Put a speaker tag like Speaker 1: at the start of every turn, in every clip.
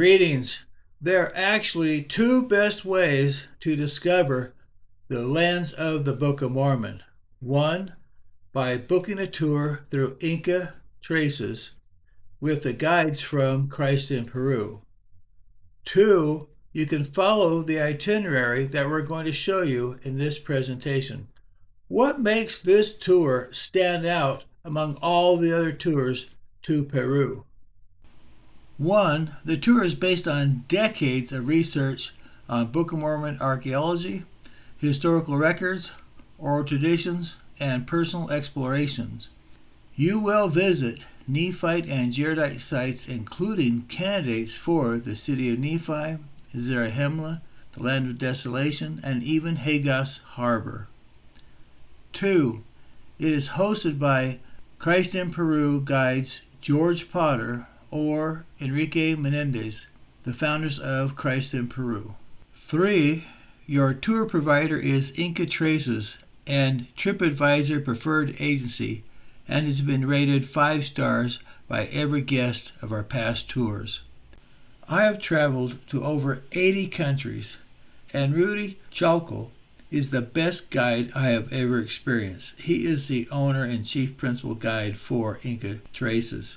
Speaker 1: Greetings. There are actually two best ways to discover the lands of the Book of Mormon. One, by booking a tour through Inka Traces with the guides from Christ in Peru. Two, you can follow the itinerary that we're going to show you in this presentation. What makes this tour stand out among all the other tours to Peru? One, the tour is based on decades of research on Book of Mormon archaeology, historical records, oral traditions, and personal explorations. You will visit Nephite and Jaredite sites, including candidates for the City of Nephi, Zarahemla, the Land of Desolation, and even Hagoth's harbor. 2. It is hosted by Christ in Peru guides George Potter or Enrique Meneses, the founders of Christ in Peru. 3. Your tour provider is Inka Traces and TripAdvisor preferred agency and has been rated 5 stars by every guest of our past tours. I have traveled to over 80 countries, and Rudy Chalco is the best guide I have ever experienced. He is the owner and chief principal guide for Inka Traces.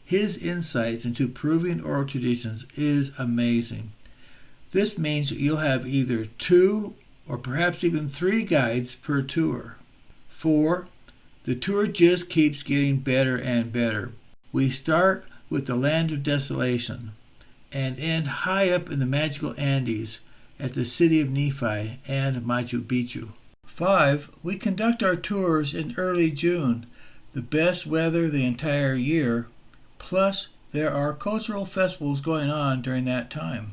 Speaker 1: His insights into Peruvian oral traditions is amazing. This means you'll have either 2 or perhaps even 3 guides per tour. 4. The tour just keeps getting better and better. We start with the Land of Desolation and end high up in the magical Andes at the City of Nephi and Machu Picchu. 5. We conduct our tours in early June, the best weather the entire year, plus there are cultural festivals going on during that time.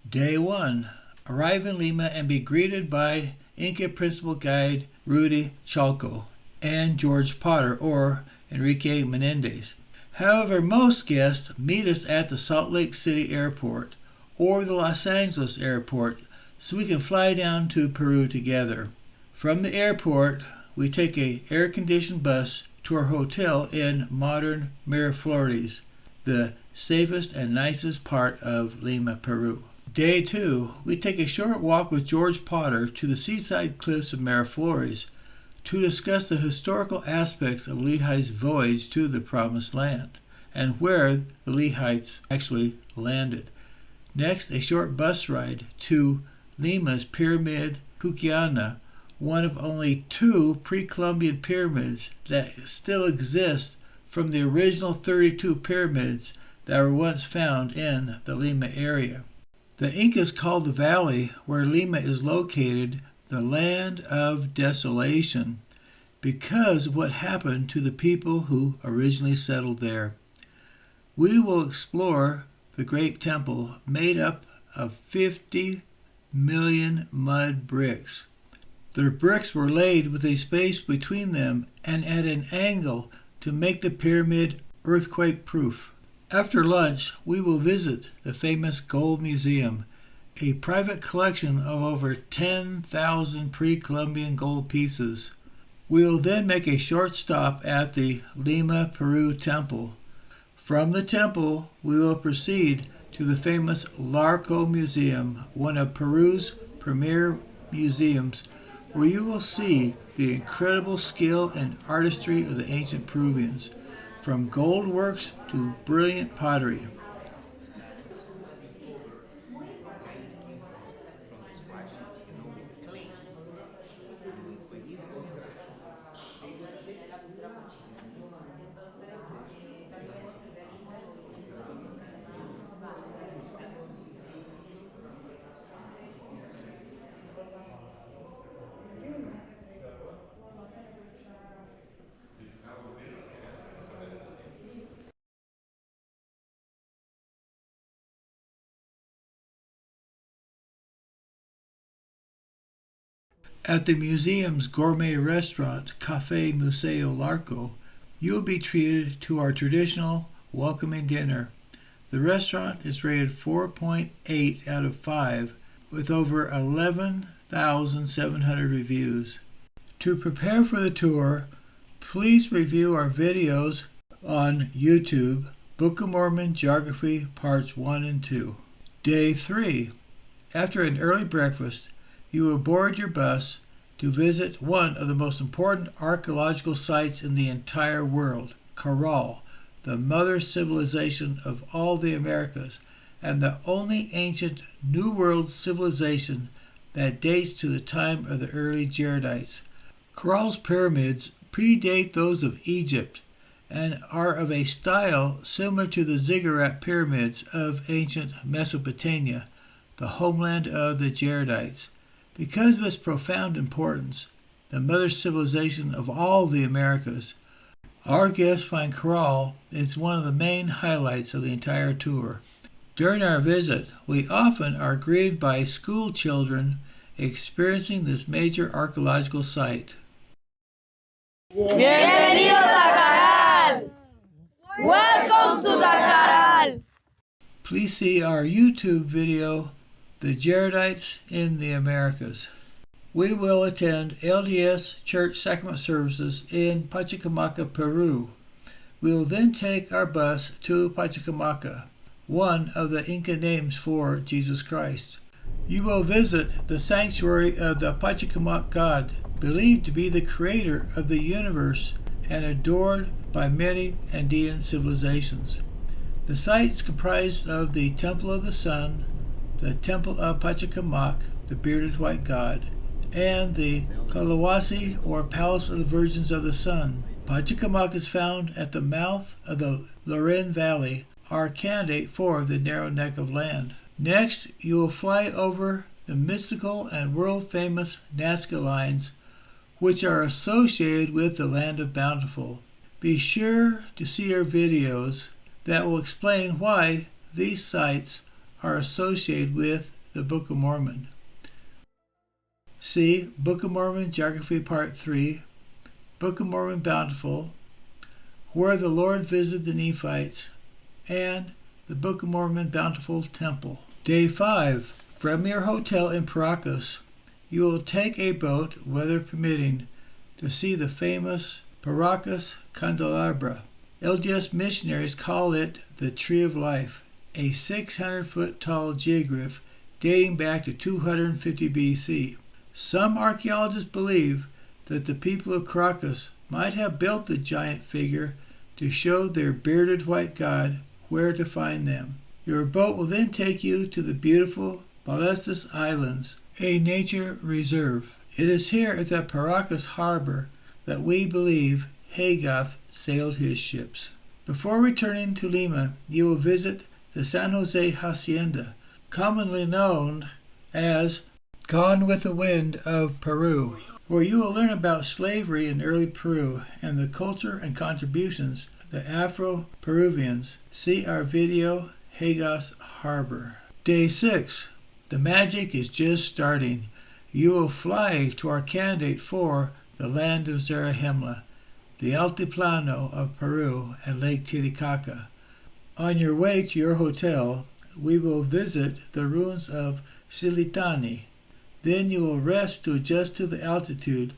Speaker 1: Day 1. Arrive in Lima and be greeted by Inca principal guide Rudy Chalco and George Potter or Enrique Meneses. However, most guests meet us at the Salt Lake City Airport or the Los Angeles Airport so we can fly down to Peru together. From the airport, we take an air-conditioned bus to our hotel in modern Miraflores, the safest and nicest part of Lima, Peru. Day 2, we take a short walk with George Potter to the seaside cliffs of Miraflores to discuss the historical aspects of Lehi's voyage to the Promised Land and where the Lehites actually landed. Next, a short bus ride to Lima's Pyramid Kukiana, one of only 2 pre-Columbian pyramids that still exist from the original 32 pyramids that were once found in the Lima area. The Incas called the valley where Lima is located the Land of Desolation because of what happened to the people who originally settled there. We will explore the great temple made up of 50 million mud bricks. Their bricks were laid with a space between them and at an angle to make the pyramid earthquake-proof. After lunch, we will visit the famous Gold Museum, a private collection of over 10,000 pre-Columbian gold pieces. We will then make a short stop at the Lima, Peru Temple. From the temple, we will proceed to the famous Larco Museum, one of Peru's premier museums, where you will see the incredible skill and artistry of the ancient Peruvians, from gold works to brilliant pottery. At the museum's gourmet restaurant, Café Museo Larco, you will be treated to our traditional welcoming dinner. The restaurant is rated 4.8 out of 5 with over 11,700 reviews. To prepare for the tour, please review our videos on YouTube, Book of Mormon Geography Parts 1 and 2. Day 3. After an early breakfast, you will board your bus to visit one of the most important archaeological sites in the entire world, Caral, the mother civilization of all the Americas, and the only ancient New World civilization that dates to the time of the early Jaredites. Caral's pyramids predate those of Egypt and are of a style similar to the ziggurat pyramids of ancient Mesopotamia, the homeland of the Jaredites. Because of its profound importance, the mother civilization of all the Americas, our guests find Caral is one of the main highlights of the entire tour. During our visit, we often are greeted by school children experiencing this major archaeological site.
Speaker 2: Bienvenidos a Caral! Welcome to the Caral!
Speaker 1: Please see our YouTube video, The Jaredites in the Americas. We will attend LDS Church Sacrament services in Titicaca, Peru. We will then take our bus to Titicaca, one of the Inca names for Jesus Christ. You will visit the sanctuary of the Titicaca god, believed to be the creator of the universe and adored by many Andean civilizations. The site is comprised of the Temple of the Sun, the Temple of Titicaca, the bearded white god, and the Kalawasi, or Palace of the Virgins of the Sun. Titicaca is found at the mouth of the Loren Valley, our candidate for the narrow neck of land. Next, you will fly over the mystical and world-famous Nazca lines, which are associated with the Land of Bountiful. Be sure to see our videos that will explain why these sites are associated with the Book of Mormon. See Book of Mormon Geography Part 3, Book of Mormon Bountiful, Where the Lord Visited the Nephites, and the Book of Mormon Bountiful Temple. Day 5. From your hotel in Paracas, you will take a boat, weather permitting, to see the famous Paracas Candelabra. LDS missionaries call it the Tree of Life, a 600-foot tall geoglyph dating back to 250 BC. Some archaeologists believe that the people of Caracas might have built the giant figure to show their bearded white god where to find them. Your boat will then take you to the beautiful Ballestas Islands, a nature reserve. It is here at the Paracas harbor that we believe Hagoth sailed his ships. Before returning to Lima, you will visit the San Jose Hacienda, commonly known as Gone with the Wind of Peru, where you will learn about slavery in early Peru and the culture and contributions of the Afro-Peruvians. See our video, Hagoth Harbor. Day 6. The magic is just starting. You will fly to our candidate for the Land of Zarahemla, the Altiplano of Peru, and Lake Titicaca. On your way to your hotel, we will visit the ruins of Silitani. Then you will rest to adjust to the altitude.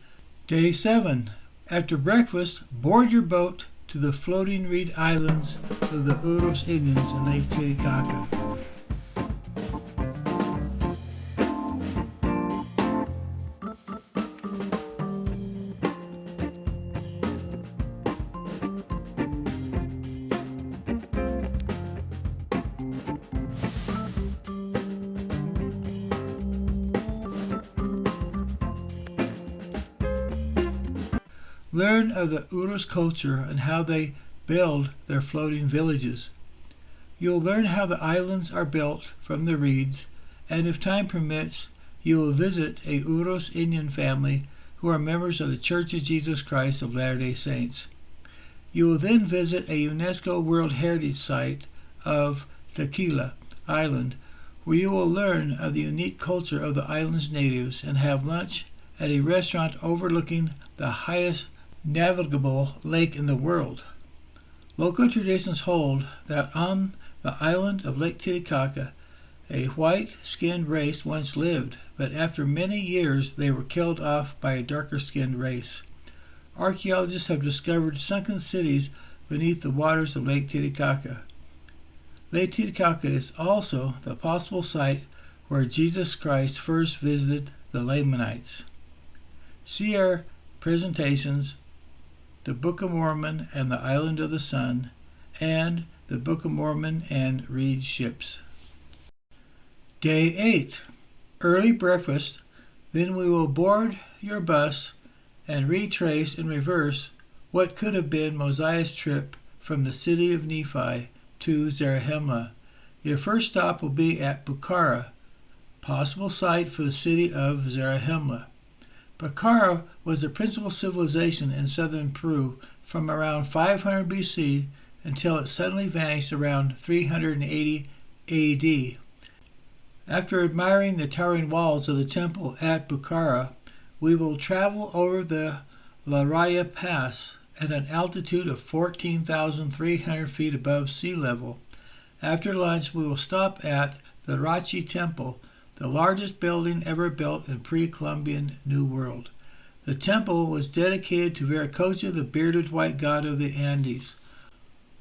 Speaker 1: Day 7. After breakfast, board your boat to the floating reed islands of the Uros Indians in Lake Titicaca. Learn of the Uros culture and how they build their floating villages. You'll learn how the islands are built from the reeds, and if time permits, you will visit a Uros Indian family who are members of the Church of Jesus Christ of Latter-day Saints. You will then visit a UNESCO World Heritage Site of Tequila Island, where you will learn of the unique culture of the island's natives and have lunch at a restaurant overlooking the highest navigable lake in the world. Local traditions hold that on the island of Lake Titicaca, a white-skinned race once lived, but after many years they were killed off by a darker-skinned race. Archaeologists have discovered sunken cities beneath the waters of Lake Titicaca. Lake Titicaca is also the possible site where Jesus Christ first visited the Lamanites. See our presentations, the Book of Mormon and the Island of the Sun, and the Book of Mormon and Reed ships. Day 8. Early breakfast, then we will board your bus and retrace in reverse what could have been Mosiah's trip from the City of Nephi to Zarahemla. Your first stop will be at Bukhara, possible site for the city of Zarahemla. Bukhara was the principal civilization in southern Peru from around 500 BC until it suddenly vanished around 380 AD. After admiring the towering walls of the temple at Bukhara, we will travel over the La Raya Pass at an altitude of 14,300 feet above sea level. After lunch, we will stop at the Rachi Temple, the largest building ever built in pre-Columbian New World. The temple was dedicated to Viracocha, the bearded white god of the Andes.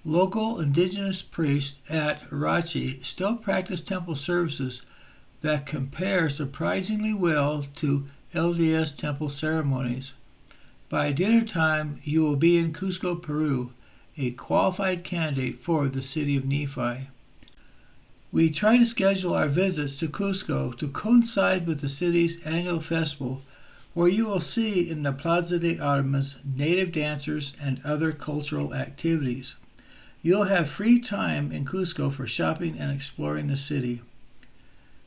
Speaker 1: Local indigenous priests at Rachi still practice temple services that compare surprisingly well to LDS temple ceremonies. By dinner time, you will be in Cusco, Peru, a qualified candidate for the City of Nephi. We try to schedule our visits to Cusco to coincide with the city's annual festival, where you will see in the Plaza de Armas native dancers and other cultural activities. You'll have free time in Cusco for shopping and exploring the city.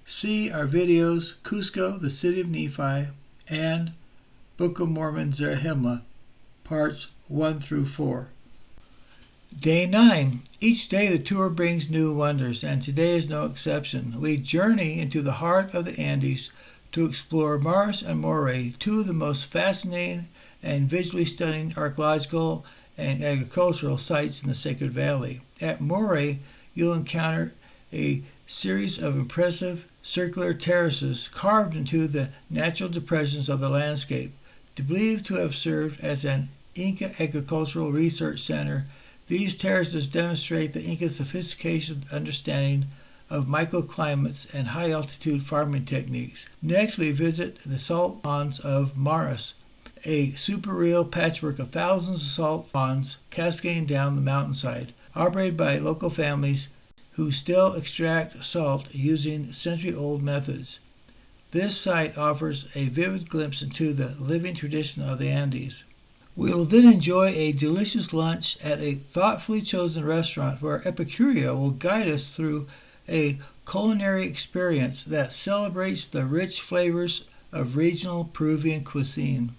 Speaker 1: See our videos, Cusco, the City of Nephi, and Book of Mormon Zarahemla, parts 1 through 4. Day 9. Each day the tour brings new wonders, and today is no exception. We journey into the heart of the Andes to explore Mars and Moray, two of the most fascinating and visually stunning archaeological and agricultural sites in the Sacred Valley. At Moray, you'll encounter a series of impressive circular terraces carved into the natural depressions of the landscape. Believed to have served as an Inca agricultural research center, these terraces demonstrate the Inca sophisticated understanding of microclimates and high-altitude farming techniques. Next, we visit the salt ponds of Maras, a super-real patchwork of thousands of salt ponds cascading down the mountainside, operated by local families who still extract salt using century-old methods. This site offers a vivid glimpse into the living tradition of the Andes. We will then enjoy a delicious lunch at a thoughtfully chosen restaurant where Epicuria will guide us through a culinary experience that celebrates the rich flavors of regional Peruvian cuisine.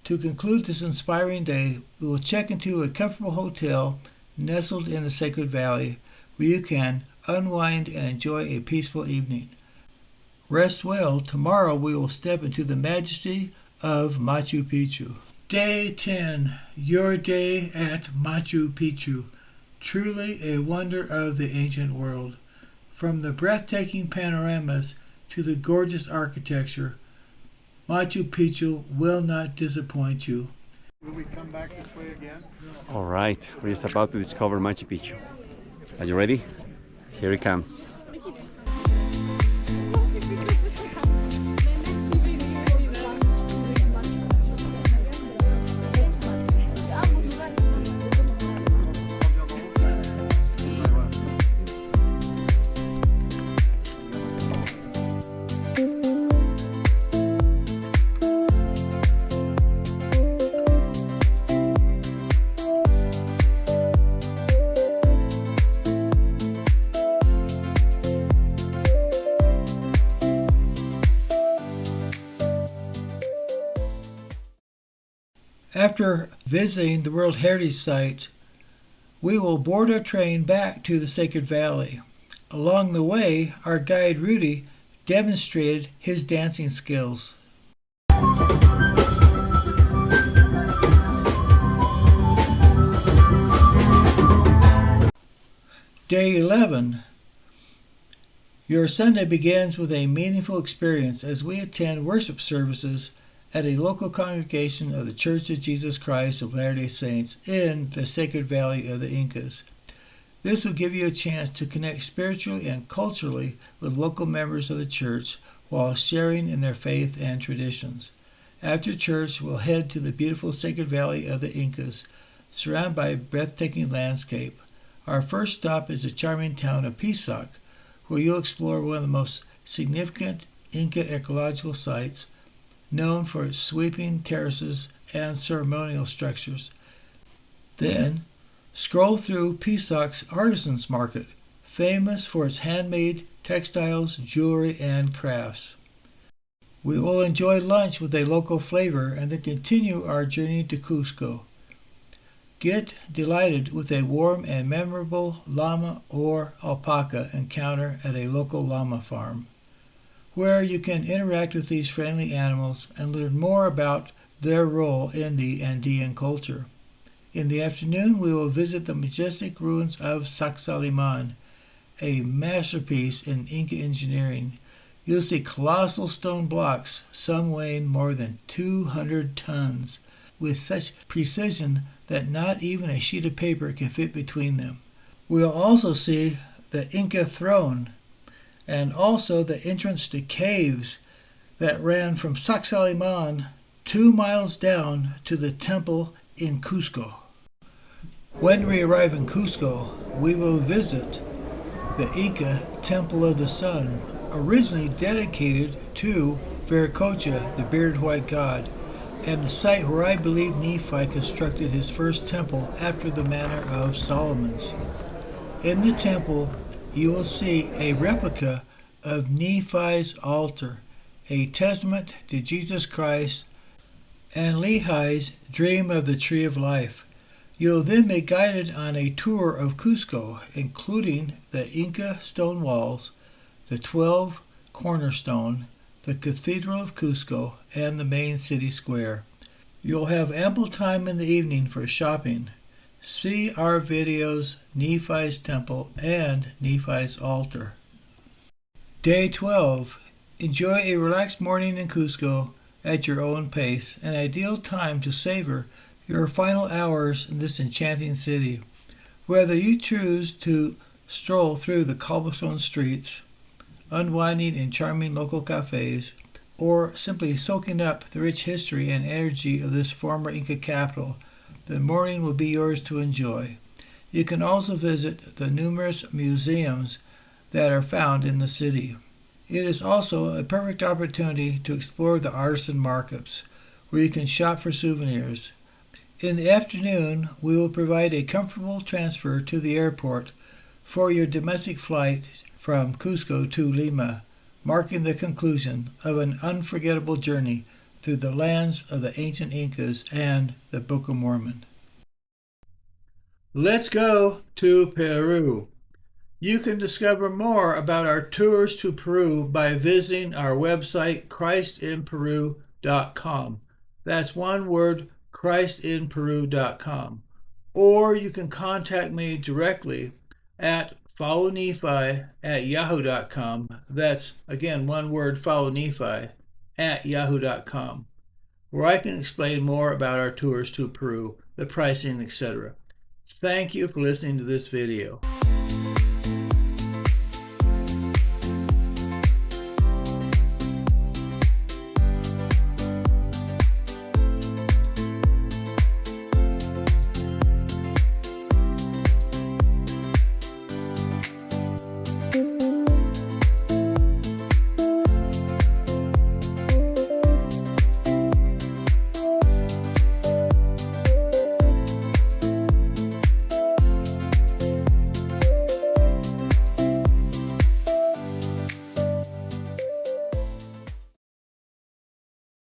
Speaker 1: To conclude this inspiring day, we will check into a comfortable hotel nestled in the Sacred Valley where you can unwind and enjoy a peaceful evening. Rest well. Tomorrow we will step into the majesty of Machu Picchu. Day 10. Your day at Machu Picchu. Truly a wonder of the ancient world. From the breathtaking panoramas to the gorgeous architecture, Machu Picchu will not disappoint you.
Speaker 3: Will we come back this way again?
Speaker 4: All right, we're just about to discover Machu Picchu. Are you ready? Here it comes.
Speaker 1: After visiting the World Heritage Site, we will board our train back to the Sacred Valley. Along the way, our guide Rudy demonstrated his dancing skills. Day 11. Your Sunday begins with a meaningful experience as we attend worship services at a local congregation of the Church of Jesus Christ of Latter-day Saints in the Sacred Valley of the Incas. This will give you a chance to connect spiritually and culturally with local members of the church while sharing in their faith and traditions. After church, we'll head to the beautiful Sacred Valley of the Incas, surrounded by a breathtaking landscape. Our first stop is the charming town of Pisac, where you'll explore one of the most significant Inca archaeological sites, known for its sweeping terraces and ceremonial structures. Then, scroll through Pisac's Artisans Market, famous for its handmade textiles, jewelry, and crafts. We will enjoy lunch with a local flavor and then continue our journey to Cusco. Get delighted with a warm and memorable llama or alpaca encounter at a local llama farm, where you can interact with these friendly animals and learn more about their role in the Andean culture. In the afternoon, we will visit the majestic ruins of Sacsayhuaman, a masterpiece in Inca engineering. You'll see colossal stone blocks, some weighing more than 200 tons, with such precision that not even a sheet of paper can fit between them. We'll also see the Inca throne and also the entrance to caves that ran from Sacsayhuaman 2 miles down to the temple in Cusco. When we arrive in Cusco, we will visit the Inca Temple of the Sun, originally dedicated to Viracocha, the bearded white god, and the site where I believe Nephi constructed his first temple after the manner of Solomon's. In the temple, you will see a replica of Nephi's altar, a testament to Jesus Christ and Lehi's dream of the tree of life. You'll then be guided on a tour of Cusco, including the Inca stone walls, the 12 cornerstone, the Cathedral of Cusco, and the main city square. You'll have ample time in the evening for shopping. See our videos, Nephi's Temple and Nephi's Altar. Day 12. Enjoy a relaxed morning in Cusco at your own pace, an ideal time to savor your final hours in this enchanting city. Whether you choose to stroll through the cobblestone streets, unwinding in charming local cafes, or simply soaking up the rich history and energy of this former Inca capital, the morning will be yours to enjoy. You can also visit the numerous museums that are found in the city. It is also a perfect opportunity to explore the artisan markets, where you can shop for souvenirs. In the afternoon, we will provide a comfortable transfer to the airport for your domestic flight from Cusco to Lima, marking the conclusion of an unforgettable journey through the lands of the ancient Incas and the Book of Mormon. Let's go to Peru. You can discover more about our tours to Peru by visiting our website, christinperu.com. That's one word, christinperu.com. Or you can contact me directly at follownephi@yahoo.com. That's, again, one word, follownephi@yahoo.com, where I can explain more about our tours to Peru, the pricing, etc. Thank you for listening to this video.